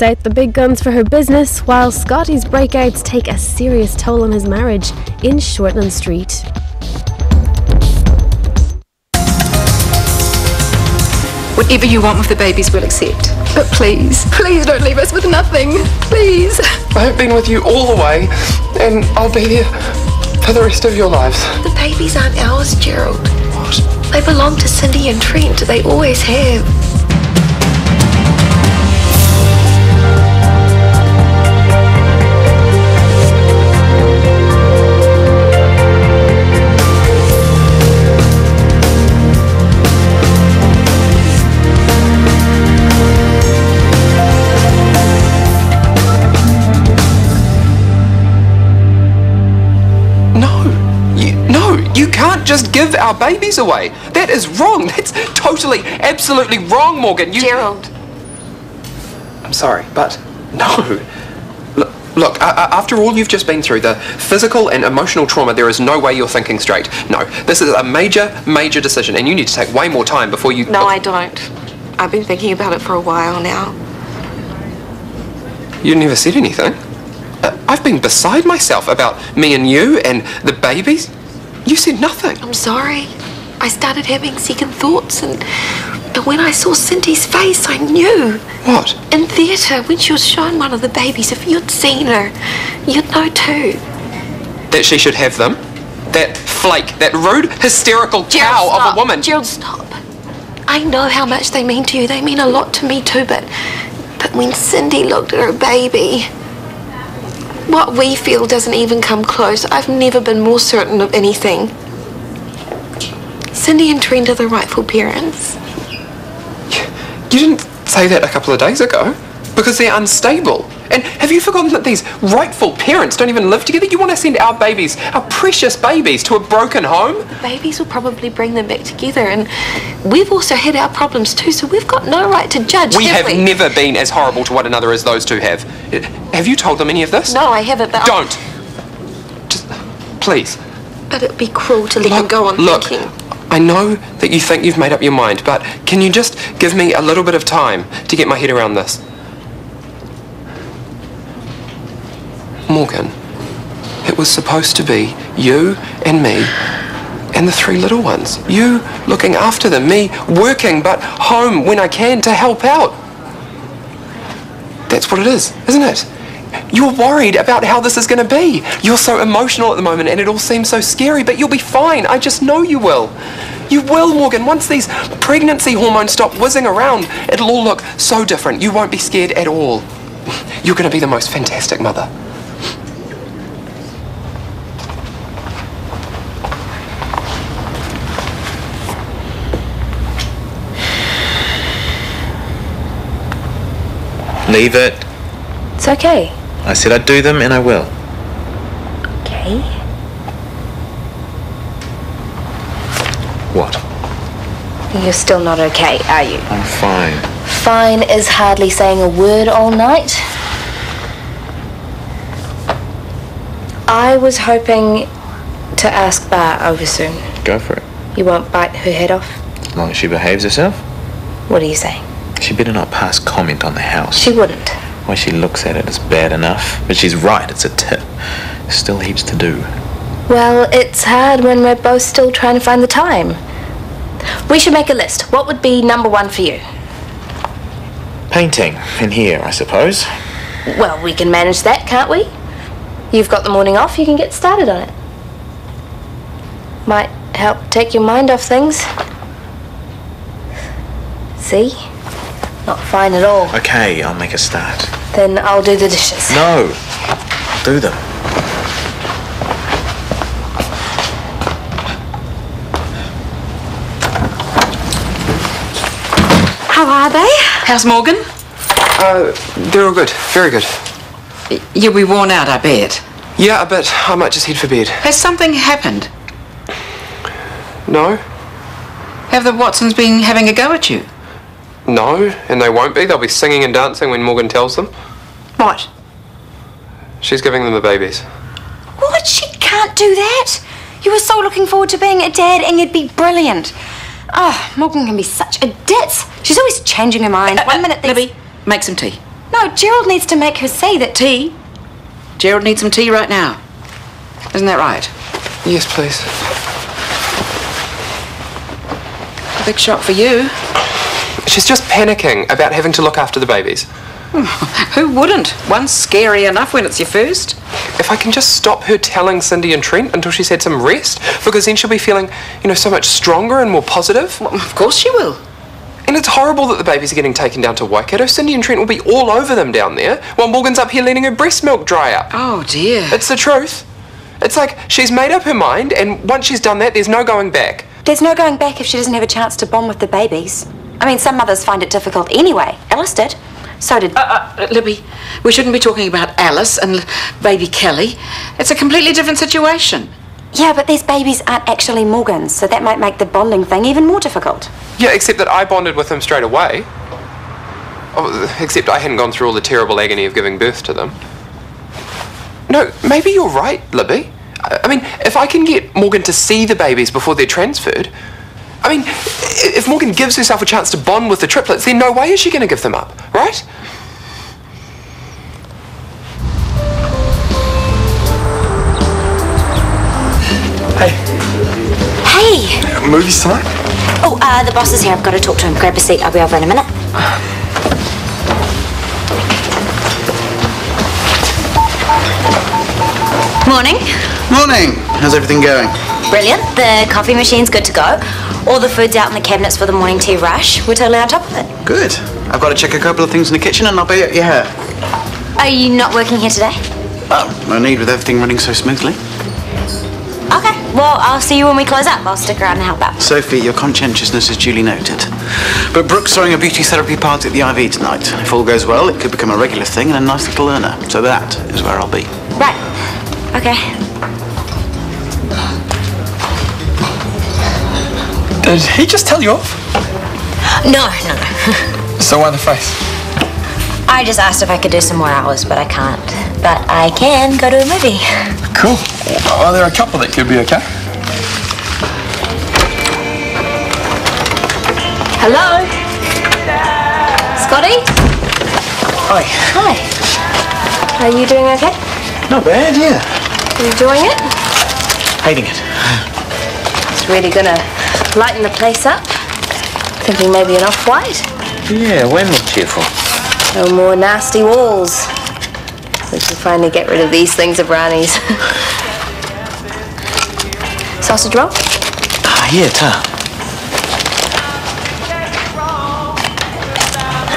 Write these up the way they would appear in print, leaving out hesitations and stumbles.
Out the big guns for her business, while Scotty's breakouts take a serious toll on his marriage in Shortland Street. Whatever you want with the babies, we'll accept. But please, please don't leave us with nothing. Please. I have been with you all the way, and I'll be there for the rest of your lives. The babies aren't ours, Gerald. What? They belong to Cindy and Trent. They always have. You can't just give our babies away. That is wrong. That's totally, absolutely wrong, Morgan. Gerald. I'm sorry, but no. Look, after all you've just been through, the physical and emotional trauma, there is no way you're thinking straight. No, this is a major, major decision, and you need to take way more time before you... No, I don't. I've been thinking about it for a while now. You never said anything. I've been beside myself about me and you and the babies. You said nothing. I'm sorry. I started having second thoughts, but when I saw Cindy's face, I knew. What? In theatre, when she was shown one of the babies, if you'd seen her, you'd know too. That she should have them? That flake, that rude, hysterical cow of a woman. Gerald, stop. I know how much they mean to you. They mean a lot to me too, but when Cindy looked at her baby... What we feel doesn't even come close. I've never been more certain of anything. Cindy and Trent are the rightful parents. You didn't say that a couple of days ago. Because they're unstable. And have you forgotten that these rightful parents don't even live together? You want to send our babies, our precious babies, to a broken home? The babies will probably bring them back together, and we've also had our problems too, so we've got no right to judge, We have never been as horrible to one another as those two have. Have you told them any of this? No, I haven't, but... Don't! Just, please. But it'd be cruel to let them go on thinking. I know that you think you've made up your mind, but can you just give me a little bit of time to get my head around this? Morgan, it was supposed to be you and me and the three little ones. You looking after them, me working but home when I can to help out. That's what it is, isn't it? You're worried about how this is going to be. You're so emotional at the moment and it all seems so scary, but you'll be fine. I just know you will. You will, Morgan. Once these pregnancy hormones stop whizzing around, it'll all look so different. You won't be scared at all. You're going to be the most fantastic mother. Leave it. It's okay. I said I'd do them, and I will. Okay. What? You're still not okay, are you? I'm fine. Fine is hardly saying a word all night. I was hoping to ask Bar over soon. Go for it. You won't bite her head off? As long as she behaves herself. What are you saying? She better not pass comment on the house. She wouldn't. The way she looks at it is bad enough. But she's right, it's a tip. Still heaps to do. Well, it's hard when we're both still trying to find the time. We should make a list. What would be number one for you? Painting. In here, I suppose. Well, we can manage that, can't we? You've got the morning off, you can get started on it. Might help take your mind off things. See? Not fine at all. Okay, I'll make a start. Then I'll do the dishes. No! I'll do them. How are they? How's Morgan? They're all good. Very good. You'll be worn out, I bet. Yeah, a bit. I might just head for bed. Has something happened? No? Have the Watsons been having a go at you? No, and they won't be. They'll be singing and dancing when Morgan tells them. What? She's giving them the babies. What? She can't do that. You were so looking forward to being a dad and you'd be brilliant. Oh, Morgan can be such a ditz. She's always changing her mind. 1 minute Libby, make some tea. No, Gerald needs to make her see that Tea? Gerald needs some tea right now. Isn't that right? Yes, please. A big shock for you. She's just panicking about having to look after the babies. Who wouldn't? One's scary enough when it's your first. If I can just stop her telling Cindy and Trent until she's had some rest, because then she'll be feeling, so much stronger and more positive. Well, of course she will. And it's horrible that the babies are getting taken down to Waikato. Cindy and Trent will be all over them down there, while Morgan's up here letting her breast milk dry up. Oh, dear. It's the truth. It's like she's made up her mind, and once she's done that, there's no going back. there's no going back if she doesn't have a chance to bond with the babies. I mean, some mothers find it difficult anyway. Alice did. So did... Libby, we shouldn't be talking about Alice and baby Kelly. It's a completely different situation. Yeah, but these babies aren't actually Morgan's, so that might make the bonding thing even more difficult. Yeah, except that I bonded with them straight away. Oh, except I hadn't gone through all the terrible agony of giving birth to them. No, maybe you're right, Libby. I mean, if I can get Morgan to see the babies before they're transferred... I mean, if Morgan gives herself a chance to bond with the triplets, then no way is she going to give them up, right? Hey. Hey! Movies tonight? Oh, the boss is here. I've got to talk to him. Grab a seat. I'll be over in a minute. Morning. Morning. How's everything going? Brilliant. The coffee machine's good to go. All the food's out in the cabinets for the morning tea rush. We're totally on top of it. Good. I've got to check a couple of things in the kitchen and I'll be at your hair. Are you not working here today? Oh, no need with everything running so smoothly. Okay. Well, I'll see you when we close up. I'll stick around and help out. Sophie, your conscientiousness is duly noted. But Brooke's throwing a beauty therapy party at the IV tonight. If all goes well, it could become a regular thing and a nice little earner. So that is where I'll be. Right. Okay. Did he just tell you off? No. So why the face? I just asked if I could do some more hours, but I can't. But I can go to a movie. Cool. Are there a couple that could be okay? Hello? Scotty? Hi. Hi. Are you doing okay? Not bad, yeah. Enjoying it? Hating it. It's really gonna lighten the place up. Thinking maybe an off-white? Yeah, when more cheerful. No more nasty walls. We can finally get rid of these things of Rani's. Sausage roll? Yeah, ta.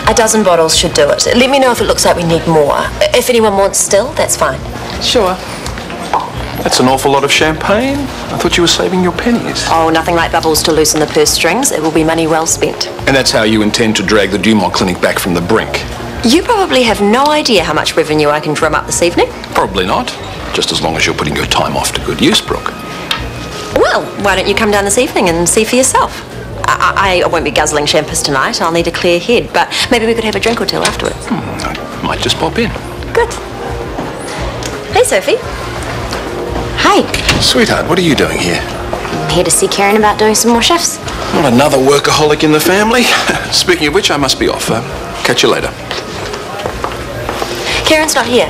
A dozen bottles should do it. Let me know if it looks like we need more. If anyone wants still, that's fine. Sure. That's an awful lot of champagne. I thought you were saving your pennies. Oh, nothing like bubbles to loosen the purse strings. It will be money well spent. And that's how you intend to drag the Dumont Clinic back from the brink? You probably have no idea how much revenue I can drum up this evening. Probably not. Just as long as you're putting your time off to good use, Brooke. Well, why don't you come down this evening and see for yourself? I won't be guzzling champers tonight. I'll need a clear head, but maybe we could have a drink or two afterwards. I might just pop in. Good. Hey, Sophie. Hi. Sweetheart, what are you doing here? I'm here to see Karen about doing some more shifts. Well, another workaholic in the family. Speaking of which, I must be off. Catch you later. Karen's not here.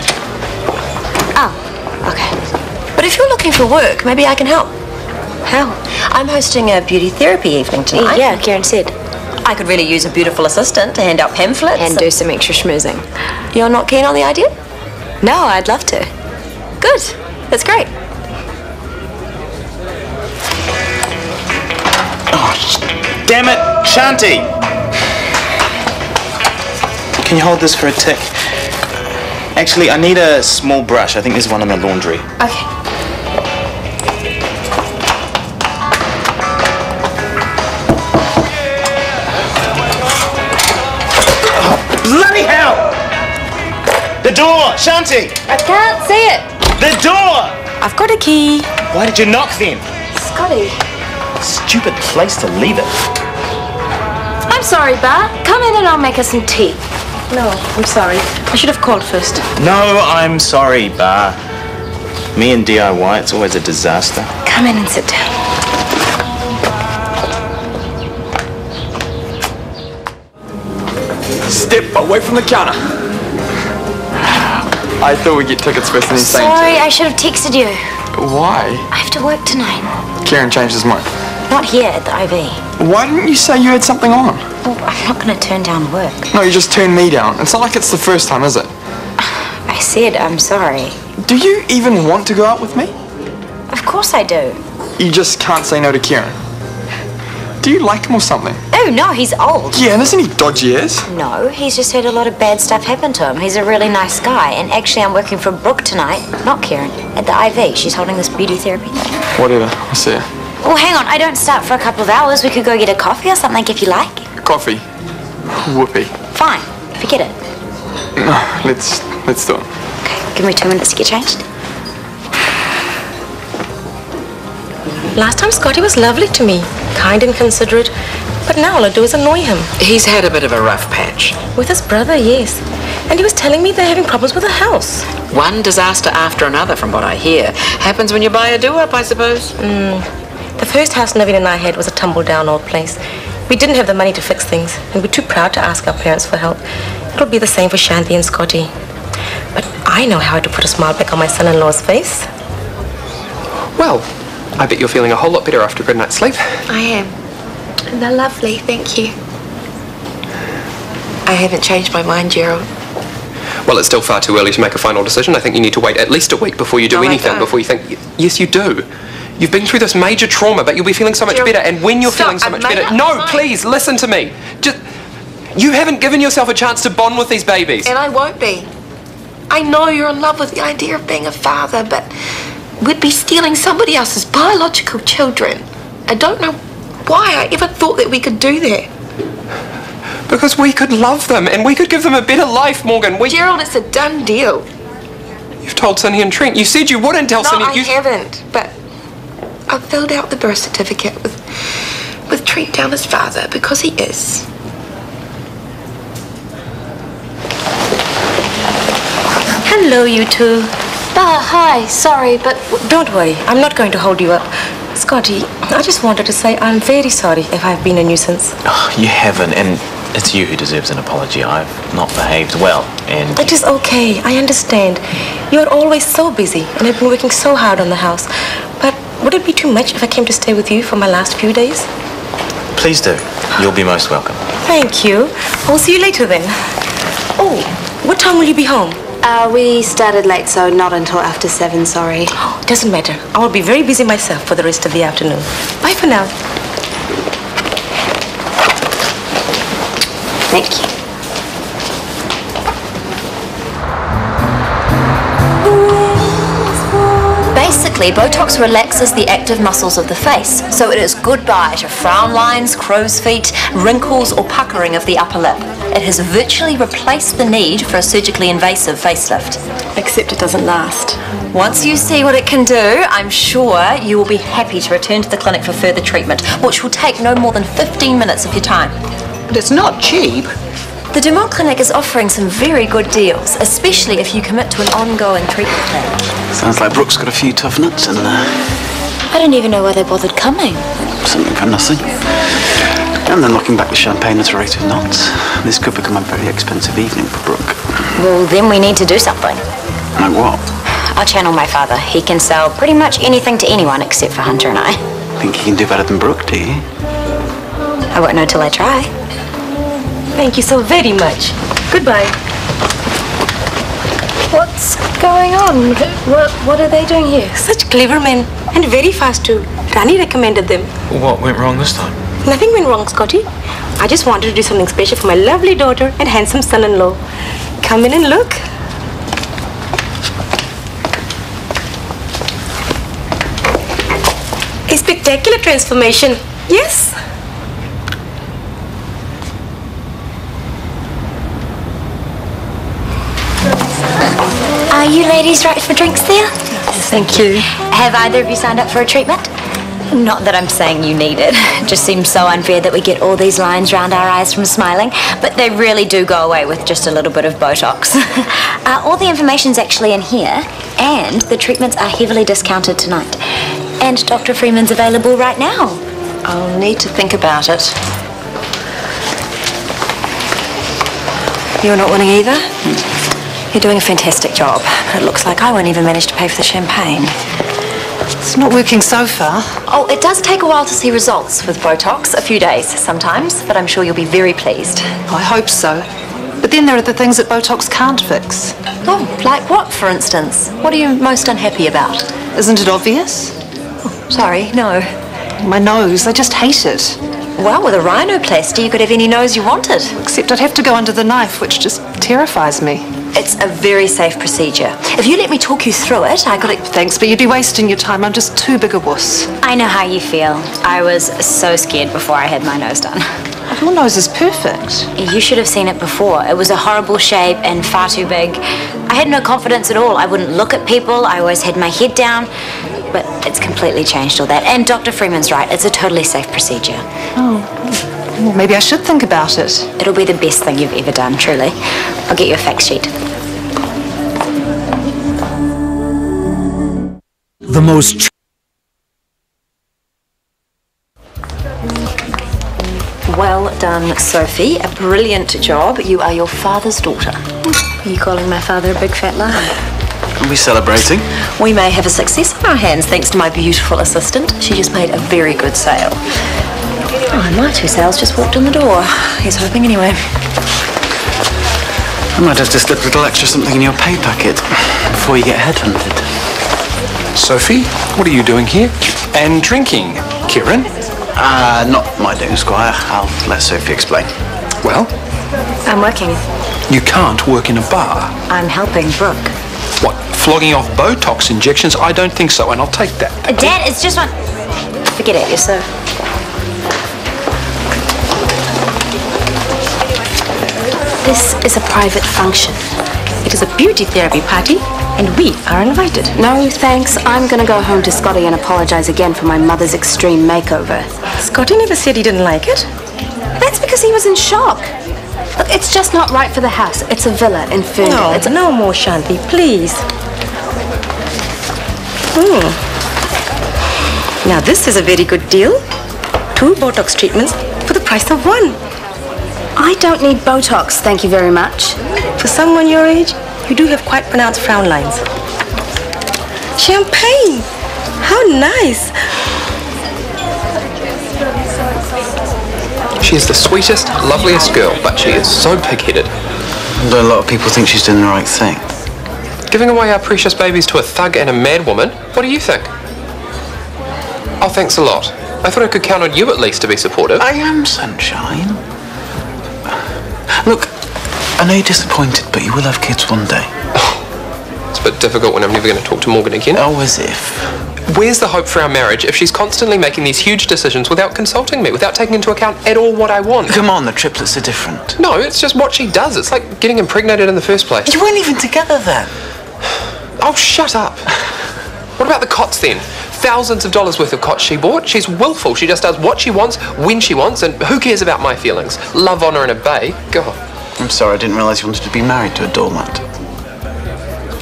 Oh, okay. But if you're looking for work, maybe I can help. How? I'm hosting a beauty therapy evening tonight. Yeah, Karen said. I could really use a beautiful assistant to hand out pamphlets. And do some extra schmoozing. You're not keen on the idea? No, I'd love to. Good. That's great. Oh, damn it, Shanti! Can you hold this for a tick? Actually, I need a small brush. I think there's one in the laundry. Okay. Bloody hell! The door! Shanti! I can't see it. The door! I've got a key. Why did you knock then? Scotty. Stupid place to leave it. I'm sorry, Bar. Come in and I'll make us some tea. No, I'm sorry. I should have called first. No, I'm sorry, Bar. Me and DIY, it's always a disaster. Come in and sit down. Step away from the counter. I thought we'd get tickets first and then stay. Sorry, I should have texted you. Why? I have to work tonight. Kieran changed his mind. Not here at the IV. Why didn't you say you had something on? Well, I'm not going to turn down work. No, you just turned me down. It's not like it's the first time, is it? I said I'm sorry. Do you even want to go out with me? Of course I do. You just can't say no to Kieran. Do you like him or something? Oh, no, he's old. Yeah, and isn't he dodgy as? No, he's just had a lot of bad stuff happen to him. He's a really nice guy. And actually, I'm working for Brooke tonight, not Kieran, at the IV. She's holding this beauty therapy thing. Whatever, I'll see her. Well, hang on, I don't start for a couple of hours. We could go get a coffee or something if you like. Coffee. Whoopee. Fine, forget it. No, let's do it. Okay, give me 2 minutes to get changed. Last time Scotty was lovely to me, kind and considerate, but now all I do is annoy him. He's had a bit of a rough patch. With his brother, yes. And he was telling me they're having problems with the house. One disaster after another, from what I hear. Happens when you buy a do-up, I suppose. The first house Naveen and I had was a tumble-down old place. We didn't have the money to fix things, and we're too proud to ask our parents for help. It'll be the same for Shanti and Scotty. But I know how to put a smile back on my son-in-law's face. Well, I bet you're feeling a whole lot better after a good night's sleep. I am. And they're lovely, thank you. I haven't changed my mind, Gerald. Well, it's still far too early to make a final decision. I think you need to wait at least a week before you do anything, before you think... Yes, you do. You've been through this major trauma, but you'll be feeling so much better. And when you're feeling so much better... No, please, listen to me. Just... You haven't given yourself a chance to bond with these babies. And I won't be. I know you're in love with the idea of being a father, but we'd be stealing somebody else's biological children. I don't know why I ever thought that we could do that. Because we could love them, and we could give them a better life, Morgan. Gerald, it's a done deal. You've told Cindy and Trent. You said you wouldn't tell Cindy. No, I haven't, but I filled out the birth certificate with Trent down as father, because he is. Hello, you two. Hi. Sorry, but... Don't worry. I'm not going to hold you up. Scotty, I just wanted to say I'm very sorry if I've been a nuisance. Oh, you haven't, and it's you who deserves an apology. I've not behaved well, and... It is okay. I understand. You're always so busy, and I've been working so hard on the house. But would it be too much if I came to stay with you for my last few days? Please do. You'll be most welcome. Thank you. I'll see you later then. Oh, what time will you be home? We started late, so not until after 7, sorry. Oh, doesn't matter. I will be very busy myself for the rest of the afternoon. Bye for now. Thank you. Basically, Botox relaxes the active muscles of the face, so it is goodbye to frown lines, crow's feet, wrinkles, or puckering of the upper lip. It has virtually replaced the need for a surgically invasive facelift. Except it doesn't last. Once you see what it can do, I'm sure you will be happy to return to the clinic for further treatment, which will take no more than 15 minutes of your time. But it's not cheap. The Dumont Clinic is offering some very good deals, especially if you commit to an ongoing treatment plan. Sounds like Brooke's got a few tough nuts in there. I don't even know why they bothered coming. Something for nothing. And then knocking back the champagne at a rate of knots. This could become a very expensive evening for Brooke. Well, then we need to do something. Like what? I'll channel my father. He can sell pretty much anything to anyone except for Hunter and I. Think you can do better than Brooke, do you? I won't know till I try. Thank you so very much. Goodbye. What's going on? What are they doing here? Such clever men. And very fast too. Rani recommended them. What went wrong this time? Nothing went wrong, Scotty. I just wanted to do something special for my lovely daughter and handsome son-in-law. Come in and look. A spectacular transformation. Yes? Are you ladies right for drinks there? Thank you. Have either of you signed up for a treatment? Not that I'm saying you need it. It just seems so unfair that we get all these lines around our eyes from smiling, but they really do go away with just a little bit of Botox. All the information's actually in here, and the treatments are heavily discounted tonight. And Dr. Freeman's available right now. I'll need to think about it. You're not wanting either? You're doing a fantastic job. It looks like I won't even manage to pay for the champagne. It's not working so far. Oh, it does take a while to see results with Botox. A few days sometimes, but I'm sure you'll be very pleased. I hope so. But then there are the things that Botox can't fix. Oh, like what, for instance? What are you most unhappy about? Isn't it obvious? Oh, sorry, no. My nose, I just hate it. Well, with a rhinoplasty, you could have any nose you wanted. Except I'd have to go under the knife, which just terrifies me. It's a very safe procedure. If you let me talk you through it, I could... Thanks, but you'd be wasting your time. I'm just too big a wuss. I know how you feel. I was so scared before I had my nose done. Your nose is perfect. You should have seen it before. It was a horrible shape and far too big. I had no confidence at all. I wouldn't look at people. I always had my head down. But it's completely changed all that. And Dr. Freeman's right. It's a totally safe procedure. Oh, well, maybe I should think about it. It'll be the best thing you've ever done, truly. I'll get you a fact sheet. The most... Well done, Sophie. A brilliant job. You are your father's daughter. Are you calling my father a big fat liar? Are we celebrating? We may have a success on our hands thanks to my beautiful assistant. She just made a very good sale. Oh, and my 2 sales just walked in the door. He's hoping anyway. I might have to slip a little extra something in your pay packet before you get headhunted. Sophie, what are you doing here? And drinking, Kieran? Not my doing, Squire. I'll let Sophie explain. Well? I'm working. You can't work in a bar. I'm helping Brooke. What, flogging off Botox injections? I don't think so, and I'll take that. Dad, it's just one... Forget it, you're so... This is a private function. It is a beauty therapy party, and we are invited. No, thanks. I'm gonna go home to Scotty and apologize again for my mother's extreme makeover. Scotty never said he didn't like it. That's because he was in shock. Look, it's just not right for the house. It's a villa in Ferndale. No, it's no more, Shanti, please. Now this is a very good deal. 2 Botox treatments for the price of 1. I don't need Botox, thank you very much. For someone your age, you do have quite pronounced frown lines. Champagne! How nice! She is the sweetest, loveliest girl, but she is so pig-headed. Although a lot of people think she's doing the right thing. Giving away our precious babies to a thug and a mad woman? What do you think? Oh, thanks a lot. I thought I could count on you at least to be supportive. I am, sunshine. Look, I know you're disappointed, but you will have kids one day. It's a bit difficult when I'm never going to talk to Morgan again. Oh, as if. Where's the hope for our marriage if she's constantly making these huge decisions without consulting me, without taking into account at all what I want? Come on, the triplets are different. No, it's just what she does. It's like getting impregnated in the first place. You weren't even together then. Oh, shut up. What about the cots then? Thousands of dollars worth of cots she bought. She's willful. She just does what she wants, when she wants, and who cares about my feelings? Love, honour and obey. God. I'm sorry, I didn't realise you wanted to be married to a doormat.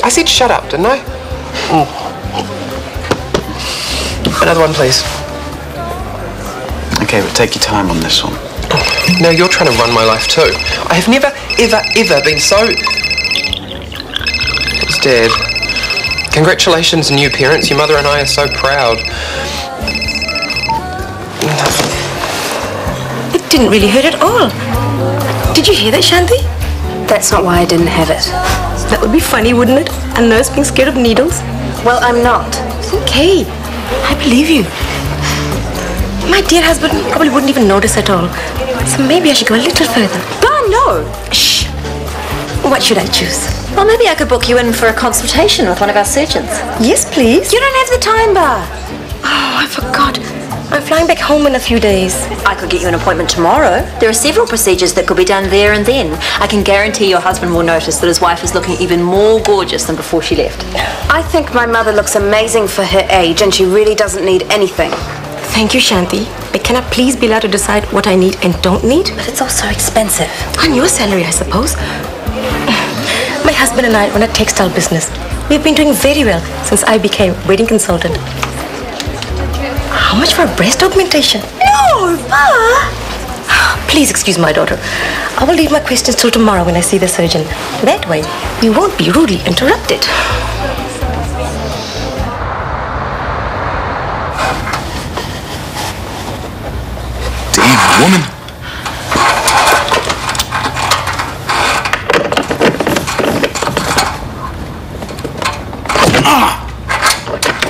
I said shut up, didn't I? Another one, please. Okay, but take your time on this one. Now you're trying to run my life too. I have never, ever, ever been so... It's Dad. Congratulations, new parents. Your mother and I are so proud. It didn't really hurt at all. Did you hear that, Shanti? That's not why I didn't have it. That would be funny, wouldn't it? A nurse being scared of needles. Well, I'm not. It's okay. I believe you. My dear husband probably wouldn't even notice at all. So maybe I should go a little further. Bah, no! Shh. What should I choose? Well, maybe I could book you in for a consultation with one of our surgeons. Yes, please. You don't have the time, Bar. Oh, I forgot. I'm flying back home in a few days. I could get you an appointment tomorrow. There are several procedures that could be done there and then. I can guarantee your husband will notice that his wife is looking even more gorgeous than before she left. I think my mother looks amazing for her age and she really doesn't need anything. Thank you, Shanti. But can I please be allowed to decide what I need and don't need? But it's also expensive. On your salary, I suppose. My husband and I run a textile business. We've been doing very well since I became wedding consultant. How much for a breast augmentation? No, Pa! Please excuse my daughter. I will leave my questions till tomorrow when I see the surgeon. That way, you won't be rudely interrupted. Damn woman.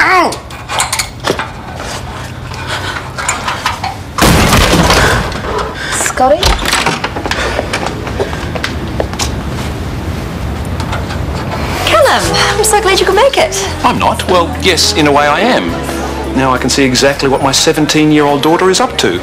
Ow! Scotty? Callum, I'm so glad you could make it. I'm not. Well, yes, in a way I am. Now I can see exactly what my 17-year-old daughter is up to.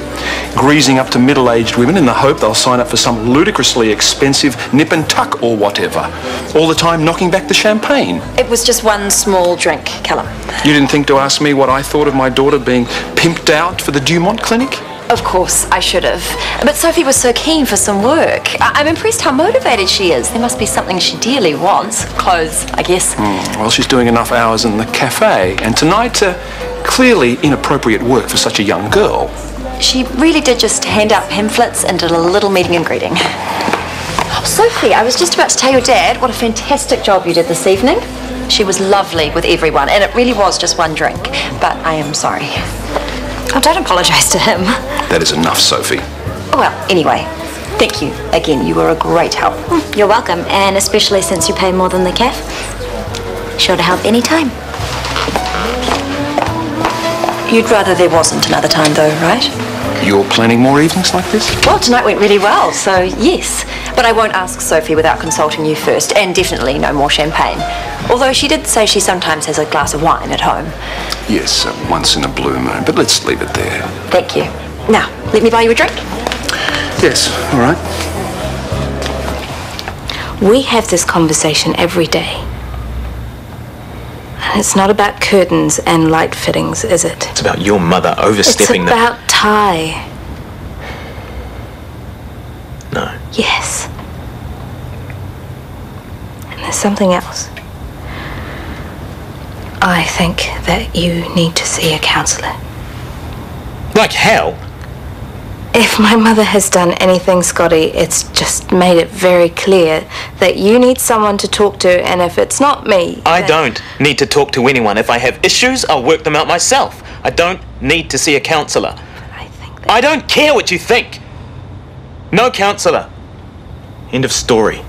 Greasing up to middle-aged women in the hope they'll sign up for some ludicrously expensive nip and tuck or whatever. All the time knocking back the champagne. It was just one small drink, Callum. You didn't think to ask me what I thought of my daughter being pimped out for the Dumont Clinic? Of course, I should have. But Sophie was so keen for some work. I'm impressed how motivated she is. There must be something she dearly wants. Clothes, I guess. Well, she's doing enough hours in the cafe. And tonight, clearly inappropriate work for such a young girl. She really did just hand out pamphlets and did a little meeting and greeting. Oh, Sophie, I was just about to tell your dad what a fantastic job you did this evening. She was lovely with everyone, and it really was just one drink. But I am sorry. Oh, don't apologise to him. That is enough, Sophie. Well, anyway, thank you. Again, you were a great help. You're welcome, and especially since you pay more than the cafe. Sure to help any time. You'd rather there wasn't another time, though, right? You're planning more evenings like this? Well, tonight went really well, so yes. But I won't ask Sophie without consulting you first, and definitely no more champagne. Although she did say she sometimes has a glass of wine at home. Yes, once in a blue moon, but let's leave it there. Thank you. Now, let me buy you a drink. Yes, all right. We have this conversation every day. And it's not about curtains and light fittings, is it? It's about your mother overstepping It's about Ty. No. Yes. And there's something else. I think that you need to see a counsellor. Like hell? If my mother has done anything, Scotty, it's just made it very clear that you need someone to talk to, and if it's not me... I don't need to talk to anyone. If I have issues, I'll work them out myself. I don't need to see a counsellor. I don't care what you think. No counsellor. End of story.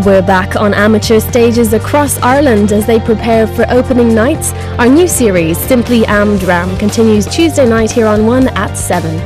We're back on amateur stages across Ireland as they prepare for opening nights. Our new series, Simply Amdram, continues Tuesday night here on 1 at 7.